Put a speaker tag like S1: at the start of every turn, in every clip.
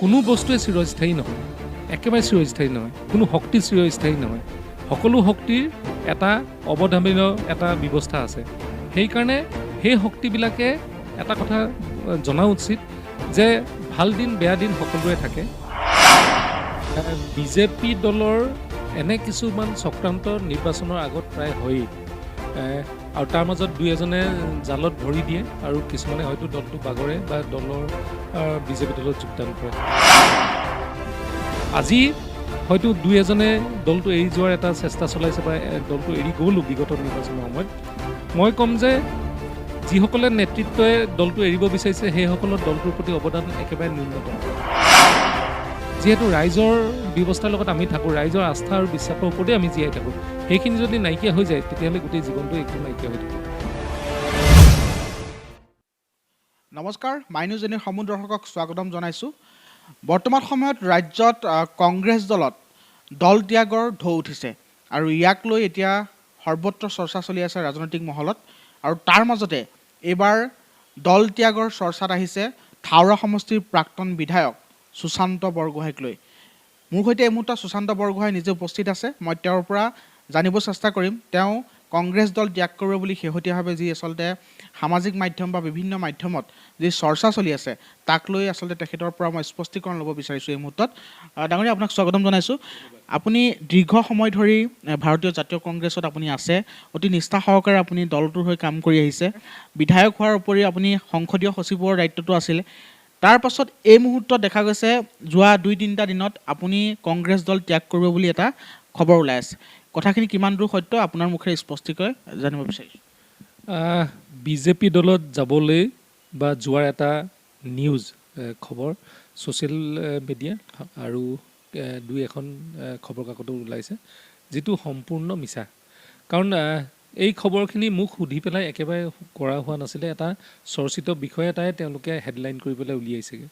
S1: কোনো বস্তুৱে চিৰস্থায়ী নহয়, একেবাৰে চিৰস্থায়ী নহয়, কোনো শক্তি চিৰস্থায়ী নহয়। সকলো শক্তিৰ এটা অৱধামিত এটা ব্যৱস্থা আছে। সেইকাৰণে সেই শক্তিবিলাকে এটা কথা জনা উচিত যে ভাল দিন বেয়া দিন সকলোৰে থাকে। বিজেপি দলৰ এনে কিছুমান চক্ৰান্ত নিৰ্বাচনৰ আগত প্ৰায় হয়েই, আৰু তাৰ মাজত দুই এজনে জালত ভৰি দিয়ে আৰু কিছুমানে হয়তো দলটো বাগৰে বা বিজেপি দলত যোগদান কৰে। আজি হয়তো দুই এজনে দলটো এৰি যোৱাৰ এটা চেষ্টা চলাইছে বা দলটো এৰি গ'লো বিগত নিৰ্বাচনৰ সময়ত। মই ক'ম যে যিসকলে নেতৃত্বই দলটো এৰিব বিচাৰিছে সেইসকলৰ দলটোৰ প্ৰতি অৱদান একেবাৰে ন্যূনতম। যিহেতু ৰাইজৰ ব্যৱস্থাৰ লগত আমি থাকোঁ, ৰাইজৰ আস্থা আৰু বিশ্বাসৰ ওপৰতে আমি জীয়াই থাকোঁ, সেইখিনি যদি নাইকিয়া হৈ যায় তেতিয়াহ'লে গোটেই জীৱনটো একো নাইকিয়া হৈ থাকে।
S2: নমস্কাৰ, মাইনুজনীৰ সমূহ দৰ্শকক স্বাগতম জনাইছোঁ। বৰ্তমান সময়ত ৰাজ্যত কংগ্ৰেছ দলত দল ত্যাগৰ ঢৌ উঠিছে আৰু ইয়াক লৈ এতিয়া সৰ্বত্ৰ চৰ্চা চলি আছে ৰাজনৈতিক মহলত। আৰু তাৰ মাজতে এইবাৰ দল ত্যাগৰ চৰ্চাত আহিছে থাওৰা সমষ্টিৰ প্ৰাক্তন বিধায়ক সুশান্ত বৰগোহাঁইক লৈ। মোৰ সৈতে এই মুহূৰ্তত সুশান্ত বৰগোহাঁই নিজে উপস্থিত আছে। মই তেওঁৰ পৰা জানিব চেষ্টা কৰিম তেওঁ কংগ্ৰেছ দল ত্যাগ কৰিব বুলি শেহতীয়াভাৱে যি আচলতে সামাজিক মাধ্যম বা বিভিন্ন মাধ্যমত যি চৰ্চা চলি আছে তাক লৈ আচলতে তেখেতৰ পৰা মই স্পষ্টীকৰণ ল'ব বিচাৰিছোঁ এই মুহূৰ্তত। ডাঙৰীয়া, আপোনাক স্বাগতম জনাইছোঁ। আপুনি দীৰ্ঘ সময় ধৰি ভাৰতীয় জাতীয় কংগ্ৰেছত আপুনি আছে, অতি নিষ্ঠা সহকাৰে আপুনি দলটোৰ হৈ কাম কৰি আহিছে। বিধায়ক হোৱাৰ উপৰি আপুনি সংসদীয় সচিবৰ দায়িত্বটো আছিলে। তাৰ পাছত এই মুহূৰ্তত দেখা গৈছে যোৱা 2-3টা দিনত আপুনি কংগ্ৰেছ দল ত্যাগ কৰিব বুলি এটা খবৰ ওলাই আছে। কথাখিনি কিমান দূৰ সত্য আপোনাৰ মুখেৰে স্পষ্টকৈ জানিব বিচাৰিছোঁ।
S1: বিজেপি দলত যাবলৈ বা যোৱাৰ এটা নিউজ খবৰ ছ'চিয়েল মিডিয়া আৰু দুই এখন খবৰ কাকতো ওলাইছে, যিটো সম্পূৰ্ণ মিছা। কাৰণ এই খবৰখিনি মোক সুধি পেলাই একেবাৰে কৰা হোৱা নাছিলে। এটা চৰ্চিত বিষয় এটাই তেওঁলোকে হেডলাইন কৰি পেলাই উলিয়াইছেগৈ,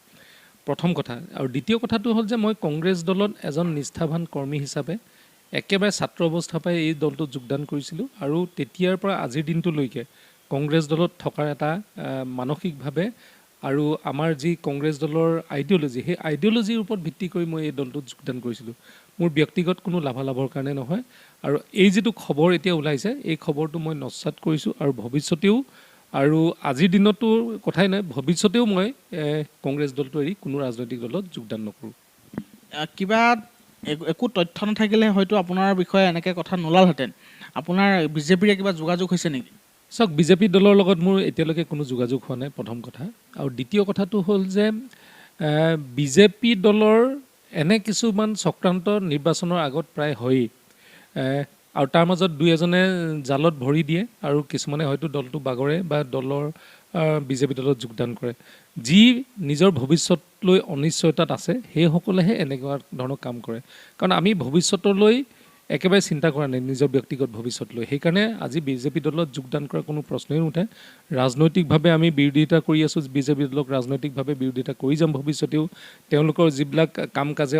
S1: প্ৰথম কথা। আৰু দ্বিতীয় কথাটো হ'ল যে মই কংগ্ৰেছ দলত এজন নিষ্ঠাৱান কৰ্মী হিচাপে একেবাৰে ছাত্ৰ অৱস্থাৰ পৰাই এই দলটোত যোগদান কৰিছিলোঁ আৰু তেতিয়াৰ পৰা আজিৰ দিনটোলৈকে কংগ্ৰেছ দলত থকাৰ এটা মানসিকভাৱে আৰু আমাৰ যি কংগ্ৰেছ দলৰ আইডিঅ'লজি, সেই আইডিঅ'লজিৰ ওপৰত ভিত্তি কৰি মই এই দলটোত যোগদান কৰিছিলোঁ। মোৰ ব্যক্তিগত কোনো লাভালাভৰ কাৰণে নহয়। আৰু এই যিটো খবৰ এতিয়া ওলাইছে এই খবৰটো মই নস্যাৎ কৰিছোঁ আৰু ভৱিষ্যতেও, আৰু আজিৰ দিনতো কথাই নাই, ভৱিষ্যতেও মই কংগ্ৰেছ দলটো এৰি কোনো ৰাজনৈতিক দলত যোগদান নকৰোঁ।
S2: কিবা একো তথ্য নাথাকিলে হয়তো আপোনাৰ বিষয়ে এনেকৈ কথা নোলালহেঁতেন। আপোনাৰ বিজেপিৰে কিবা যোগাযোগ হৈছে নেকি?
S1: চাওক, বিজেপি দলৰ লগত মোৰ এতিয়ালৈকে কোনো যোগাযোগ হোৱা নাই, প্ৰথম কথা। আৰু দ্বিতীয় কথাটো হ'ল যে বিজেপি দলৰ এনে কিছুমান চক্ৰান্ত নিৰ্বাচনৰ আগত প্ৰায় হয়েই, আৰু তাৰ মাজত দুই এজনে জালত ভৰি দিয়ে আৰু কিছুমানে হয়তো দলটো বাগৰে বা বিজেপি দলত যোগদান কৰে। যি নিজৰ ভৱিষ্যতলৈ অনিশ্চয়তাত আছে সেইসকলেহে এনেকুৱা ধৰণৰ কাম কৰে। কাৰণ আমি ভৱিষ্যতলৈ একেবাৰে চিন্তা কৰা নাই, নিজৰ ব্যক্তিগত ভৱিষ্যতলৈ। সেইকাৰণে আজি বিজেপি দলত যোগদান কৰাৰ কোনো প্ৰশ্নই নুঠে। ৰাজনৈতিকভাৱে আমি বিৰোধিতা কৰি আছোঁ, বিজেপি দলক ৰাজনৈতিকভাৱে বিৰোধিতা কৰি যাম ভৱিষ্যতেও। তেওঁলোকৰ যিবিলাক কাম কাজে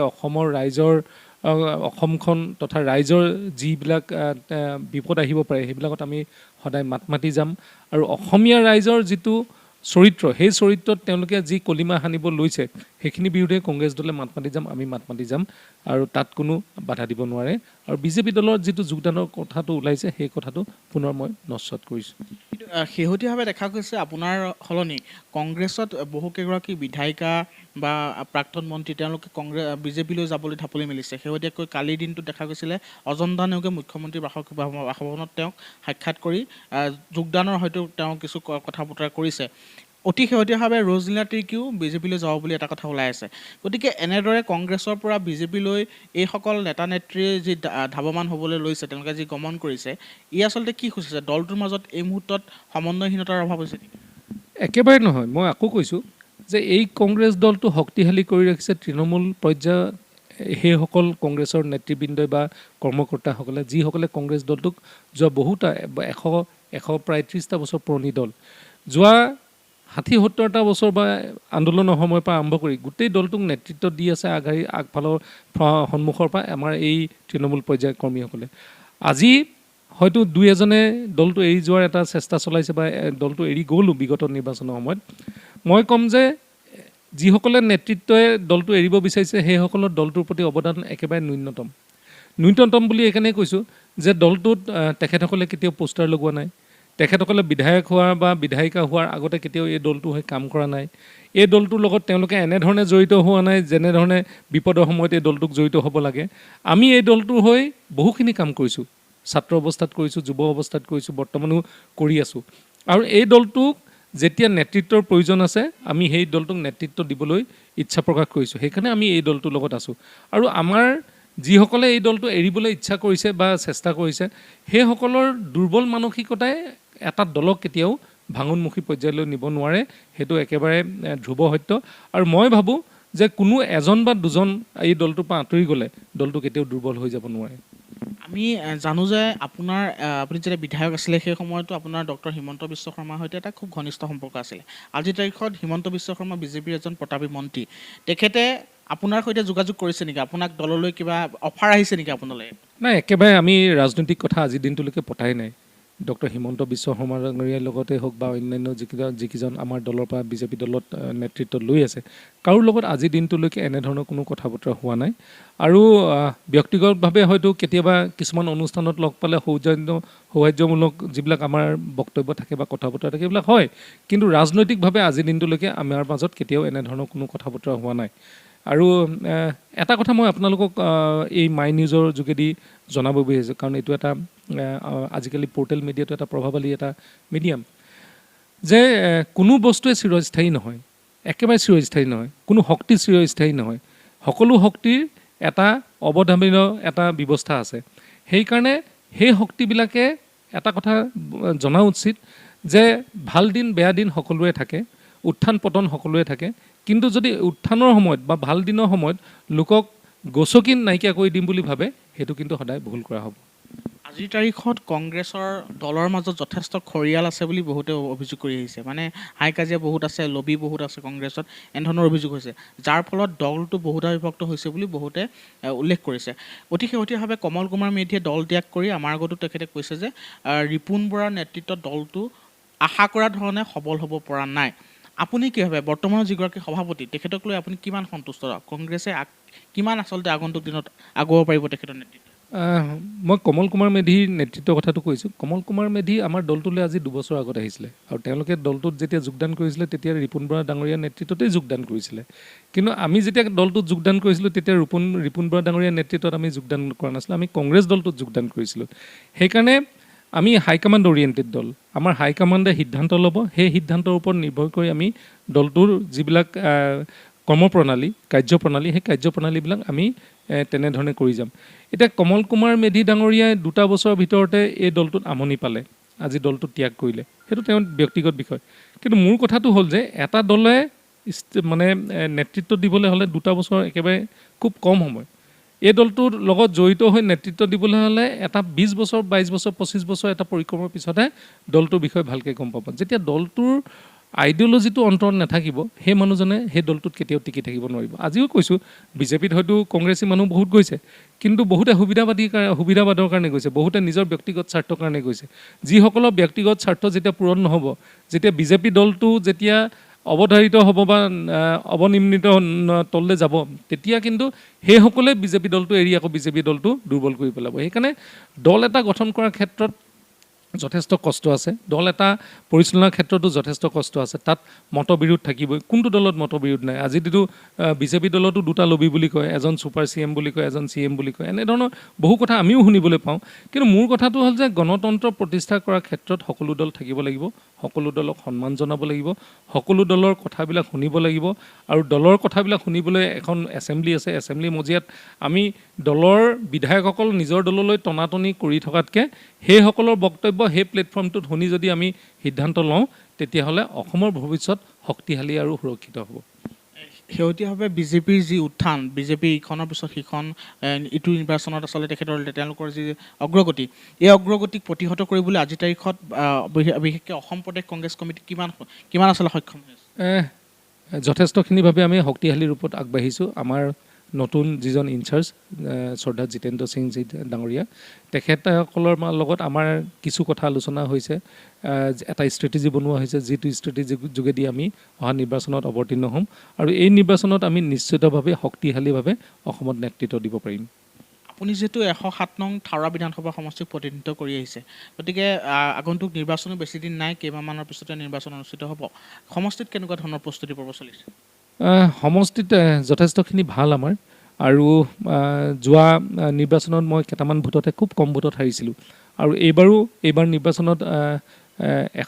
S1: অসমখন তথা ৰাইজৰ যিবিলাক বিপদ আহিব পাৰে সেইবিলাকত আমি সদায় মাত মাতি যাম। আৰু অসমীয়া ৰাইজৰ যিটো চৰিত্ৰ, সেই চৰিত্ৰত তেওঁলোকে যি কলিমা সানিব লৈছে সেইখিনি বিৰুদ্ধে কংগ্ৰেছ দলে মাত মাতি যাম, আমি মাত মাতি যাম, আৰু তাত কোনো বাধা দিব নোৱাৰে। আৰু বিজেপি দলৰ যিটো যোগদানৰ কথাটো ওলাইছে সেই কথাটো পুনৰ মই নস্যাৎ কৰিছোঁ।
S2: কিন্তু শেহতীয়াভাৱে দেখা গৈছে আপোনাৰ সলনি কংগ্ৰেছত বহুকেইগৰাকী বিধায়িকা বা প্ৰাক্তন মন্ত্ৰী তেওঁলোকে বিজেপিলৈ যাবলৈ ঢাপলি মেলিছে। শেহতীয়াকৈ কালিৰ দিনটোত দেখা গৈছিলে অজন্তা নেওগে মুখ্যমন্ত্ৰীৰ বাসভৱনত তেওঁক সাক্ষাৎ কৰি যোগদানৰ হয়তো তেওঁ কিছু কথা বতৰা কৰিছে। অতি শেহতীয়াভাৱে ৰজলীনা তিৰ্কীও বিজেপিলৈ যাব বুলি এটা কথা ওলাই আছে। গতিকে এনেদৰে কংগ্ৰেছৰ পৰা বিজেপিলৈ এইসকল নেতা নেত্ৰীয়ে যি ধাৱমান হ'বলৈ লৈছে, তেওঁলোকে যি গমন কৰিছে, ই আচলতে কি সূচাইছে? দলটোৰ মাজত এই মুহূৰ্তত সমন্বয়হীনতাৰ অভাৱ হৈছে নেকি?
S1: একেবাৰে নহয়। মই আকৌ কৈছোঁ যে এই কংগ্ৰেছ দলটো শক্তিশালী কৰি ৰাখিছে তৃণমূল পৰ্যায়ত সেইসকল কংগ্ৰেছৰ নেতৃবৃন্দই বা কৰ্মকৰ্তাসকলে, যিসকলে কংগ্ৰেছ দলটোক যোৱা প্ৰায় 30টা বছৰ পুৰণি দল, যোৱা 60-70টা বছৰ বা আন্দোলনৰ সময়ৰ পৰা আৰম্ভ কৰি গোটেই দলটোক নেতৃত্ব দি আছে আগফালৰ সন্মুখৰ পৰা আমাৰ এই তৃণমূল পৰ্যায়ৰ কৰ্মীসকলে। আজি হয়তো দুই এজনে দলটো এৰি যোৱাৰ এটা চেষ্টা চলাইছে বা দলটো এৰি গ'লো বিগত নিৰ্বাচনৰ সময়ত। মই ক'ম যে যিসকলে নেতৃত্বই দলটো এৰিব বিচাৰিছে সেইসকলৰ দলটোৰ প্ৰতি অৱদান একেবাৰে ন্যূনতম বুলি এইকাৰণেই কৈছোঁ যে দলটোত তেখেতসকলে কেতিয়াও পোষ্টাৰ লগোৱা নাই, তেখেতসকলে বিধায়ক হোৱাৰ বা বিধায়িকা হোৱাৰ আগতে কেতিয়াও এই দলটোৰ হৈ কাম কৰা নাই, এই দলটোৰ লগত তেওঁলোকে এনেধৰণে জড়িত হোৱা নাই যেনেধৰণে বিপদৰ সময়ত এই দলটোক জড়িত হ'ব লাগে। আমি এই দলটোৰ হৈ বহুখিনি কাম কৰিছোঁ, ছাত্ৰ অৱস্থাত কৰিছোঁ, যুৱ অৱস্থাত কৰিছোঁ, বৰ্তমানো কৰি আছোঁ। আৰু এই দলটোক যেতিয়া নেতৃত্বৰ প্ৰয়োজন আছে আমি সেই দলটোক নেতৃত্ব দিবলৈ ইচ্ছা প্ৰকাশ কৰিছোঁ, সেইকাৰণে আমি এই দলটোৰ লগত আছোঁ। আৰু আমাৰ যিসকলে এই দলটো এৰিবলৈ ইচ্ছা কৰিছে বা চেষ্টা কৰিছে সেইসকলৰ দুৰ্বল মানসিকতাই এটা দলক কেতিয়াও ভাঙোনমুখী পৰ্যায়লৈ নিব নোৱাৰে, সেইটো একেবাৰে ধ্ৰুৱ সত্য। আৰু মই ভাবোঁ যে কোনো এজন বা দুজন এই দলটোৰ পৰা আঁতৰি গ'লে দলটো কেতিয়াও দুৰ্বল হৈ যাব নোৱাৰে।
S2: আমি জানো যে আপুনি যেতিয়া বিধায়ক আছিলে সেই সময়তো আপোনাৰ ডক্টৰ হিমন্ত বিশ্ব শৰ্মাৰ সৈতে এটা খুব ঘনিষ্ঠ সম্পৰ্ক আছিলে। আজিৰ তাৰিখত হিমন্ত বিশ্ব শৰ্মা বিজেপিৰ এজন প্ৰতাপী মন্ত্ৰী, তেখেতে আপোনাৰ সৈতে যোগাযোগ কৰিছে নেকি? আপোনাক দললৈ কিবা অফাৰ আহিছে নেকি আপোনালৈ?
S1: নাই, একেবাৰে আমি ৰাজনৈতিক কথা আজিৰ দিনটোলৈকে পতাই নাই। ডক্টৰ হিমন্ত বিশ্ব শৰ্মা ডাঙৰীয়াৰ লগতে হওক বা অন্যান্য যিকেইজন আমাৰ দলৰ পৰা বিজেপি দলত নেতৃত্ব লৈ আছে কাৰো লগত আজিৰ দিনটোলৈকে এনেধৰণৰ কোনো কথা বতৰা হোৱা নাই। আৰু ব্যক্তিগতভাৱে হয়তো কেতিয়াবা কিছুমান অনুষ্ঠানত লগ পালে সৌহাৰ্যমূলক যিবিলাক আমাৰ বক্তব্য থাকে বা কথা বতৰা থাকে সেইবিলাক হয়, কিন্তু ৰাজনৈতিকভাৱে আজিৰ দিনটোলৈকে আমাৰ মাজত কেতিয়াও এনেধৰণৰ কোনো কথা বতৰা হোৱা নাই। আৰু এটা কথা মই আপোনালোকক এই মাই নিউজৰ যোগেদি জনাব বিচাৰিছোঁ, কাৰণ এইটো এটা আজিকালি পৰ্টেল মিডিয়াটো এটা প্ৰভাৱশালী এটা মিডিয়াম, যে কোনো বস্তুৱে চিৰস্থায়ী নহয়, একেবাৰে চিৰস্থায়ী নহয়, কোনো শক্তি চিৰস্থায়ী নহয়। সকলো শক্তিৰ এটা অৱধাৰণীয় এটা ব্যৱস্থা আছে। সেইকাৰণে সেই শক্তিবিলাকে এটা কথা জনা উচিত যে ভাল দিন বেয়া দিন সকলোৰে থাকে, উত্থান পতন সকলোৰে থাকে, কিন্তু যদি উত্থানৰ সময়ত বা ভাল দিনৰ সময়ত লোকক গচকি নাইকিয়া কৰি দিম বুলি ভাবে সেইটো কিন্তু সদায় ভুল কৰা হ'ব।
S2: আজিৰ তাৰিখত কংগ্ৰেছৰ দলৰ মাজত যথেষ্ট খৰিয়াল আছে বুলি বহুতে অভিযোগ কৰি আহিছে, মানে হাই কাজিয়া বহুত আছে, লবি বহুত আছে কংগ্ৰেছত, এনেধৰণৰ অভিযোগ হৈছে, যাৰ ফলত দলটো বহুধা বিভক্ত হৈছে বুলি বহুতে উল্লেখ কৰিছে। অতি শেহতীয়াভাৱে কমল কুমাৰ মেধিয়ে দল ত্যাগ কৰি আমাৰ আগতো তেখেতে কৈছে যে ৰিপুণ বৰাৰ নেতৃত্বত দলটো আশা কৰা ধৰণে সবল হ'ব পৰা নাই। আপুনি কি ভাবে বৰ্তমানৰ যিগৰাকী সভাপতি তেখেতক লৈ আপুনি কিমান সন্তুষ্ট? কংগ্ৰেছে কিমান আচলতে আগন্তুক দিনত আগুৱাব পাৰিব তেখেতৰ নেতৃত্ব?
S1: মই কমল কুমাৰ মেধিৰ নেতৃত্বৰ কথাটো কৈছোঁ। কমল কুমাৰ মেধি আমাৰ দলটোলৈ আজি 2 বছৰ আগত আহিছিলে, আৰু তেওঁলোকে দলটোত যেতিয়া যোগদান কৰিছিলে তেতিয়া ৰিপুণ বৰা ডাঙৰীয়াৰ নেতৃত্বতেই যোগদান কৰিছিলে। কিন্তু আমি যেতিয়া দলটোত যোগদান কৰিছিলোঁ তেতিয়া ৰিপুণ বৰা ডাঙৰীয়াৰ নেতৃত্বত আমি যোগদান কৰা নাছিলোঁ, আমি কংগ্ৰেছ দলটোত যোগদান কৰিছিলোঁ। সেইকাৰণে আমি হাইকমাণ্ড অৰিয়েণ্টেড দল, আমাৰ হাইকমাণ্ডে সিদ্ধান্ত ল'ব, সেই সিদ্ধান্তৰ ওপৰত নিৰ্ভৰ কৰি আমি দলটোৰ যিবিলাক কৰ্মপ্ৰণালী কাৰ্যপ্ৰণালী সেই কাৰ্যপ্ৰণালীবিলাক আমি তেনেধৰণে কৰি যাম। এতিয়া কমল কুমাৰ মেধি ডাঙৰীয়াই 2টা বছৰৰ ভিতৰতে এই দলটোত আমনি পালে, আজি দলটো ত্যাগ কৰিলে, সেইটো তেওঁৰ ব্যক্তিগত বিষয়। কিন্তু মোৰ কথাটো হ'ল যে এটা দলে মানে নেতৃত্ব দিবলৈ হ'লে 2টা বছৰ একেবাৰে খুব কম সময়। এই দলটোৰ লগত জড়িত হৈ নেতৃত্ব দিবলৈ হ'লে এটা 20 বছৰ 22 বছৰ 25 বছৰ এটা পৰিক্ৰমাৰ পিছতহে দলটোৰ বিষয়ে ভালকৈ গম পাব। যেতিয়া দলটোৰ আইডিঅ'লজিটো অন্তৰত নাথাকিব সেই মানুহজনে সেই দলটোত কেতিয়াও টিকি থাকিব নোৱাৰিব। আজিও কৈছোঁ বিজেপিত হয়তো কংগ্ৰেছী মানুহ বহুত গৈছে, কিন্তু বহুতে সুবিধাবাদৰ কাৰণে গৈছে, বহুতে নিজৰ ব্যক্তিগত স্বাৰ্থৰ কাৰণে গৈছে। যিসকলৰ ব্যক্তিগত স্বাৰ্থ যেতিয়া পূৰণ নহ'ব, যেতিয়া বিজেপি দলটো যেতিয়া অৱধাৰিত হ'ব বা অৱনিৰ্মিত তললৈ যাব, তেতিয়া কিন্তু সেইসকলে বিজেপি দলটো এৰি আকৌ বিজেপি দলটো দুৰ্বল কৰি পেলাব। সেইকাৰণে দল এটা গঠন কৰাৰ ক্ষেত্ৰত যথেষ্ট কষ্ট আছে, দল এটা পৰিচালনাৰ ক্ষেত্ৰতো যথেষ্ট কষ্ট আছে, তাত মতবিৰোধ থাকিবই। কোনটো দলত মতবিৰোধ নাই? আজিতো বিজেপি দলতো 2টা লবি বুলি কয়, এজন ছুপাৰ CM বুলি কয়, এজন CM বুলি কয়, এনেধৰণৰ বহু কথা আমিও শুনিবলৈ পাওঁ। কিন্তু মোৰ কথাটো হ'ল যে গণতন্ত্ৰ প্ৰতিষ্ঠা কৰাৰ ক্ষেত্ৰত সকলো দল থাকিব লাগিব, সকলো দলক সন্মান জনাব লাগিব, সকলো দলৰ কথাবিলাক শুনিব লাগিব, আৰু দলৰ কথাবিলাক শুনিবলৈ এখন এছেম্বলি আছে, এছেম্বলি মজিয়াত আমি দলৰ বিধায়কসকল নিজৰ দললৈ টনাটনি কৰি থকাতকৈ সেইসকলৰ বক্তব্য সেই প্লেটফৰ্মটোত শুনি যদি আমি সিদ্ধান্ত লওঁ তেতিয়াহ'লে অসমৰ ভৱিষ্যত শক্তিশালী আৰু সুৰক্ষিত হ'ব।
S2: শেহতীয়াভাৱে বিজেপিৰ যি উত্থান, বিজেপি ইখনৰ পিছত সিখন ইটো নিৰ্বাচনত আচলতে তেওঁলোকৰ যি অগ্ৰগতি, এই অগ্ৰগতিক প্ৰতিহত কৰিবলৈ আজিৰ তাৰিখত বিশেষকৈ অসম প্ৰদেশ কংগ্ৰেছ কমিটি কিমান আচলতে সক্ষম হৈ আছে?
S1: যথেষ্টখিনিভাৱে আমি শক্তিশালী ৰূপত আগবাঢ়িছোঁ। আমাৰ নতুন যিজন ইনচাৰ্জ শ্ৰদ্ধা জিতেন্দ্ৰ সিং জি ডাঙৰীয়া তেখেতসকলৰ লগত আমাৰ কিছু কথা আলোচনা হৈছে এটা ষ্ট্ৰেটেজি বনোৱা হৈছে যিটো ষ্ট্ৰেটেজিৰ যোগেদি আমি অহা নিৰ্বাচনত অৱতীৰ্ণ হ'ম আৰু এই নিৰ্বাচনত আমি নিশ্চিতভাৱে শক্তিশালীভাৱে অসমত নেতৃত্ব দিব পাৰিম
S2: আপুনি যিহেতু 107 নং থাওৰা বিধানসভা সমষ্টিক প্ৰতিনিধিত্ব কৰি আহিছে গতিকে আগন্তুক নিৰ্বাচনো বেছি দিন নাই কেইমাহমানৰ পিছতে নিৰ্বাচন অনুষ্ঠিত হ'ব সমষ্টিত কেনেকুৱা ধৰণৰ প্ৰস্তুতি পৰ্ব চলিছে
S1: সমষ্টিত যথেষ্টখিনি ভাল আমাৰ আৰু যোৱা নিৰ্বাচনত মই কেইটামান ভোটতে খুব কম ভোটত হাৰিছিলোঁ আৰু এইবাৰ নিৰ্বাচনত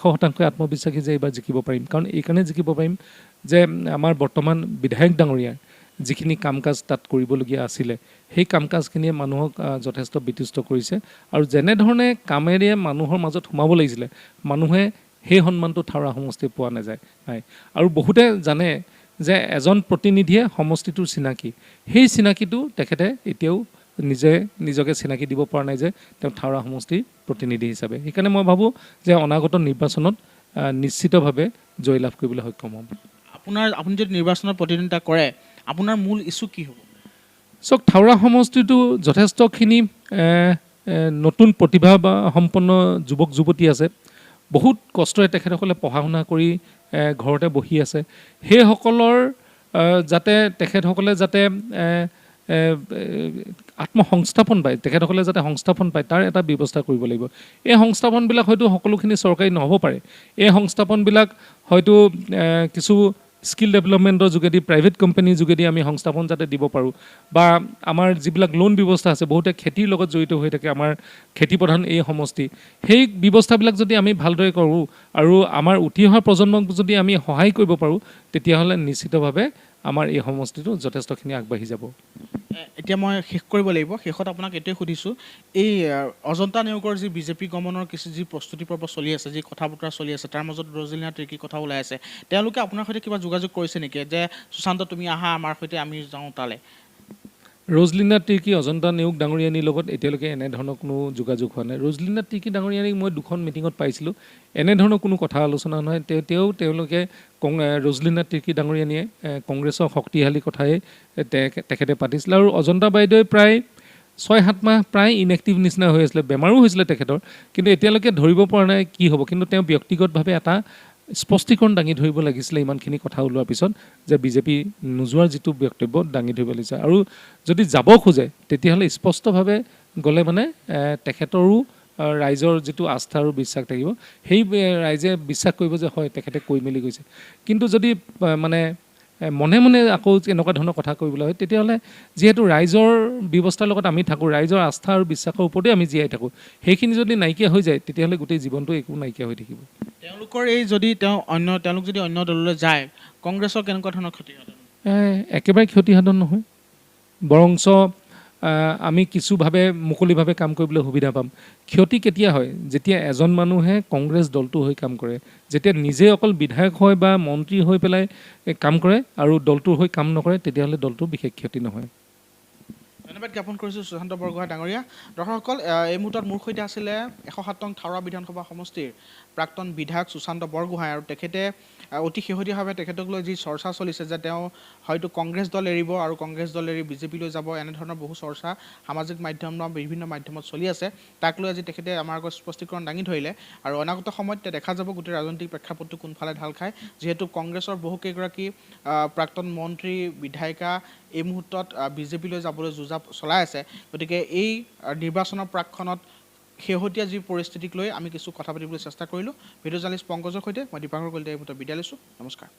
S1: 100% আত্মবিশ্বাসী যে এইবাৰ জিকিব পাৰিম কাৰণ এইকাৰণে জিকিব পাৰিম যে আমাৰ বৰ্তমান বিধায়ক ডাঙৰীয়াৰ যিখিনি কাম কাজ তাত কৰিবলগীয়া আছিলে সেই কাম কাজখিনিয়ে মানুহক যথেষ্ট বিতুষ্ট কৰিছে আৰু যেনেধৰণে কামেৰে মানুহৰ মাজত সোমাব লাগিছিলে মানুহে সেই সন্মানটো থাওৰা সমষ্টিয়ে পোৱা নাযায় নাই আৰু বহুতে জানে যে এজন প্ৰতিনিধিয়ে সমষ্টিটোৰ চিনাকি সেই চিনাকিটো তেখেতে এতিয়াও নিজকে চিনাকি দিব পৰা নাই যে তেওঁ থাওৰা সমষ্টিৰ প্ৰতিনিধি হিচাপে সেইকাৰণে মই ভাবোঁ যে অনাগত নিৰ্বাচনত নিশ্চিতভাৱে জয়লাভ কৰিবলৈ সক্ষম হ'ম
S2: আপুনি যদি নিৰ্বাচনত প্ৰতিদ্বন্দ্বিতা কৰে আপোনাৰ মূল ইছ্যু কি হ'ব
S1: চাওক থাওৰা সমষ্টিটো যথেষ্টখিনি নতুন প্ৰতিভা বা সম্পন্ন যুৱক যুৱতী আছে বহুত কষ্টৰে তেখেতসকলে পঢ়া শুনা কৰি ঘৰতে বহি আছে সেইসকলৰ যাতে তেখেতসকলে যাতে আত্মসংস্থাপন পায় তেখেতসকলে যাতে সংস্থাপন পায় তাৰ এটা ব্যৱস্থা কৰিব লাগিব এই সংস্থাপনবিলাক হয়তো সকলোখিনি চৰকাৰী নহ'ব পাৰে এই সংস্থাপনবিলাক হয়তো কিছু স্কিল ডেভেলপমেণ্টৰ যোগেদি প্ৰাইভেট কোম্পানীৰ যোগেদি আমি সংস্থাপন যাতে দিব পাৰোঁ বা আমাৰ যিবিলাক লোন ব্যৱস্থা আছে বহুতে খেতিৰ লগত জড়িত হৈ থাকে আমাৰ খেতি প্ৰধান এই সমষ্টি সেই ব্যৱস্থাবিলাক যদি আমি ভালদৰে কৰোঁ আৰু আমাৰ উঠি অহা প্ৰজন্মক যদি আমি সহায় কৰিব পাৰোঁ তেতিয়াহ'লে নিশ্চিতভাৱে আমাৰ এই সমষ্টিটো যথেষ্টখিনি আগবাঢ়ি যাব
S2: এতিয়া মই শেষ কৰিব লাগিব শেষত আপোনাক এইটোৱে সুধিছোঁ এই অজন্তা নিয়োগৰ যি বিজেপি গমনৰ কিছু যি প্ৰস্তুতি পৰ্ব চলি আছে যি কথা বতৰা চলি আছে তাৰ মাজত ৰজলিনা তিৰ্কীৰ কথা ওলাই আছে তেওঁলোকে আপোনাৰ সৈতে কিবা যোগাযোগ কৰিছে নেকি যে সুশান্ত তুমি আহা আমাৰ সৈতে আমি যাওঁ তালৈ
S1: ৰজলিনা তিৰ্কী অজন্তা নেওগ ডাঙৰীয়ানীৰ লগত এতিয়ালৈকে এনেধৰণৰ কোনো যোগাযোগ হোৱা নাই ৰজলিনা তিৰ্কী ডাঙৰীয়ানীক মই দুখন মিটিঙত পাইছিলোঁ এনেধৰণৰ কোনো কথা আলোচনা নহয় তেওঁলোকে ৰজলিনা তিৰ্কী ডাঙৰীয়ানীয়ে কংগ্ৰেছৰ শক্তিশালী কথাই তেখেতে পাতিছিলে আৰু অজন্তা বাইদেৱে প্ৰায় 6-7 মাহ প্ৰায় ইনএক্টিভ নিচিনা হৈ আছিলে বেমাৰো হৈছিলে তেখেতৰ কিন্তু এতিয়ালৈকে ধৰিব পৰা নাই কি হ'ব কিন্তু তেওঁ ব্যক্তিগতভাৱে এটা স্পষ্টীকৰণ দাঙি ধৰিব লাগিছিলে ইমানখিনি কথা ওলোৱাৰ পিছত যে বিজেপি নোযোৱাৰ যিটো বক্তব্য দাঙি ধৰিব লাগিছে আৰু যদি যাব খোজে তেতিয়াহ'লে স্পষ্টভাৱে গ'লে মানে তেখেতৰো ৰাইজৰ যিটো আস্থা আৰু বিশ্বাস থাকিব সেই ৰাইজে বিশ্বাস কৰিব যে হয় তেখেতে কৈ মেলি গৈছে কিন্তু যদি মানে মনে মনে আকৌ এনেকুৱা ধৰণৰ কথা কৰিবলৈ হয় তেতিয়াহ'লে যিহেতু ৰাইজৰ ব্যৱস্থাৰ লগত আমি থাকোঁ ৰাইজৰ আস্থা আৰু বিশ্বাসৰ ওপৰতে আমি জীয়াই থাকোঁ সেইখিনি যদি নাইকিয়া হৈ যায় তেতিয়াহ'লে গোটেই জীৱনটো একো নাইকিয়া হৈ থাকিব
S2: তেওঁলোকৰ এই যদি তেওঁলোক যদি অন্য দললৈ যায় কংগ্ৰেছৰ কেনেকুৱা ধৰণৰ ক্ষতি হয়
S1: একেবাৰে ক্ষতিসাধন নহয় বৰঞ্চ আমি কিছুভাৱে মুকলিভাৱে কাম কৰিবলৈ সুবিধা পাম ক্ষতি কেতিয়া হয় যেতিয়া এজন মানুহে কংগ্ৰেছ দলটো হৈ কাম কৰে যেতিয়া নিজে অকল বিধায়ক হয় বা মন্ত্ৰী হৈ পেলাই কাম কৰে আৰু দলটোৰ হৈ কাম নকৰে তেতিয়াহ'লে দলটোৰ বিশেষ ক্ষতি নহয়
S2: ধন্যবাদ জ্ঞাপন কৰিছোঁ সুশান্ত বৰগোহাঁই ডাঙৰীয়া দৰ্শকসকল এই মুহূৰ্তত মোৰ সৈতে আছিলে 107 নং থাওৰা বিধানসভা সমষ্টিৰ প্ৰাক্তন বিধায়ক সুশান্ত বৰগোহাঁই আৰু তেখেতে অতি শেহতীয়াভাৱে তেখেতক লৈ যি চৰ্চা চলিছে যে তেওঁ হয়তো কংগ্ৰেছ দল এৰিব আৰু কংগ্ৰেছ দল এৰি বিজেপিলৈ যাব এনেধৰণৰ বহু চৰ্চা সামাজিক মাধ্যম বা বিভিন্ন মাধ্যমত চলি আছে তাক লৈ আজি তেখেতে আমাৰ আগত স্পষ্টীকৰণ দাঙি ধৰিলে আৰু অনাগত সময়ত দেখা যাব গোটেই ৰাজনৈতিক প্ৰেক্ষাপটটো কোনফালে ঢাল খায় যিহেতু কংগ্ৰেছৰ বহুকেইগৰাকী প্ৰাক্তন মন্ত্ৰী বিধায়িকা এই মুহূৰ্তত বিজেপিলৈ যাবলৈ যুঁজা চলাই আছে গতিকে এই নিৰ্বাচনৰ প্ৰাকখনত শেহতীয়া যি পৰিস্থিতিক লৈ আমি কিছু কথা পাতিবলৈ চেষ্টা কৰিলোঁ ভিডিঅ' জাৰ্নেলিষ্ট পংকজৰ সৈতে মই দীপাংকৰ কলিতাই এই মুহূৰ্তত বিদায় লৈছোঁ নমস্কাৰ